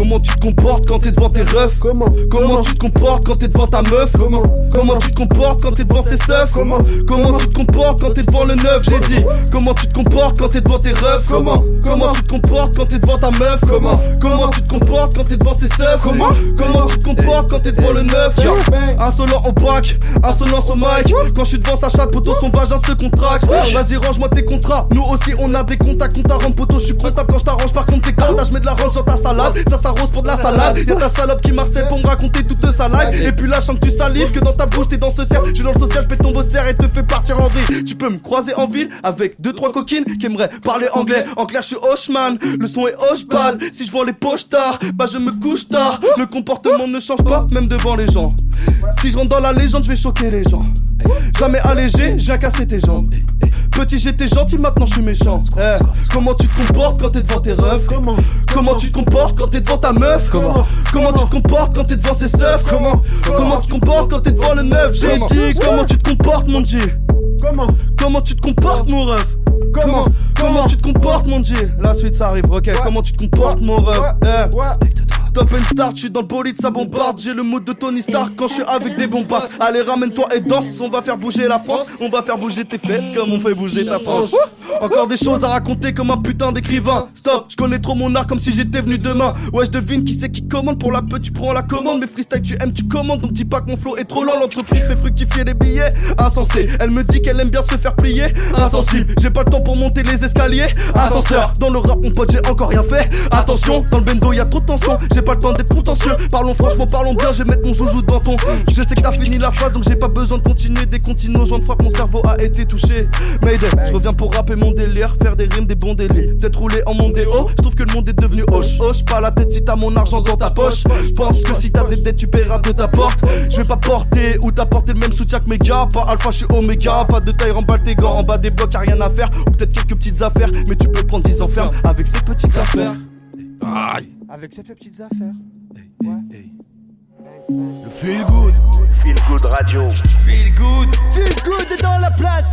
Comment tu te comportes quand t'es devant tes refs? Comment tu te comportes quand t'es devant ta meuf? Comment tu te comportes quand t'es devant ses seufs? Comment tu te comportes quand t'es devant le neuf? J'ai dit, comment tu te comportes quand t'es devant tes refs? Comment tu te comportes quand t'es devant ta meuf? Comment tu te comportes quand t'es devant ses seufs? Comment tu te comportes quand t'es devant le neuf? Insolent au bac, insolence au mic. Quand je suis devant sa chatte, poteau, son vagin se contracte. Vas-y, range-moi tes contrats. Nous aussi, on a des contacts. On t'arrange, poteau, je suis comptable quand je t'arrange. Par contre, tes cordes, je mets de la range dans ta salade. Ça s'arrose pour de la salade. Y'a ta salope qui marcelle pour me raconter toute sa life. Et puis là, je sens que tu salives, que dans ta bouche, t'es dans ce cercle. Je suis dans le social, je pète ton bosser et te fais partir en vrille. Tu peux me croiser en ville avec 2-3 coquines qui aimeraient parler anglais. En clair, je suis Hochman, le son est Hochpad. Si je vois les poches tard, bah je me couche tard. Le comportement ne change pas, même devant les gens. Si je rentre dans la légende, je vais choquer les gens. Jamais allégé, je viens casser tes jambes. Petit, j'étais gentil, maintenant je suis méchant. Comment tu te comportes quand t'es devant tes refs? Comment tu te comportes quand t'es devant ta meuf? Comment tu te comportes quand t'es devant ses seufs? Comment tu te comportes quand t'es devant le neuf? J'ai dit, comment tu te comportes, mon G? Comment tu te comportes, mon ref? Comment tu te comportes, mon G? La suite ça arrive, ok. Comment tu te comportes, mon ref? Stop and start, je suis dans le bolide, ça bombarde. J'ai le mood de Tony Stark quand je suis avec des bombasses. Allez, ramène-toi et danse, on va faire bouger la France. On va faire bouger tes fesses comme on fait bouger ta France. Encore des choses à raconter comme un putain d'écrivain. Stop, je connais trop mon art comme si j'étais venu demain. Ouais, je devine qui c'est qui commande. Pour la peu, tu prends la commande. Mais freestyle, tu aimes, tu commandes. Donc dis pas que mon flow est trop lent. L'entreprise fait fructifier les billets. Insensé, elle me dit qu'elle aime bien se faire plier. Insensible, j'ai pas le temps pour monter les escaliers. Ascenseur, dans le rap, mon pote, j'ai encore rien fait. Attention, dans le bendo, y'a trop de tension. J'ai pas le temps d'être contentieux. Parlons franchement, parlons bien. Je vais mettre mon joujou dans ton. Je sais que t'as fini la phrase, donc j'ai pas besoin de continuer. Des continuos, j'en frappe, mon cerveau a été touché. Mayday, je reviens pour rapper mon délire. Faire des rimes, des bons délires. Peut-être rouler en monde des hauts. Je trouve que le monde est devenu hoche. Hoche pas la tête si t'as mon argent dans ta poche. Pense que si t'as des dettes, tu paieras de ta porte. Je vais pas porter ou t'apporter le même soutien que mes gars. Pas alpha, je suis oméga. Pas de taille, remballe tes gants. En bas des blocs, y'a rien à faire. Ou peut-être quelques petites affaires. Mais tu peux prendre 10 ans ferme avec ces petites affaires. Aïe. Avec ces petites affaires. Ouais. Le feel good. Feel Good Radio. Feel good est dans la place.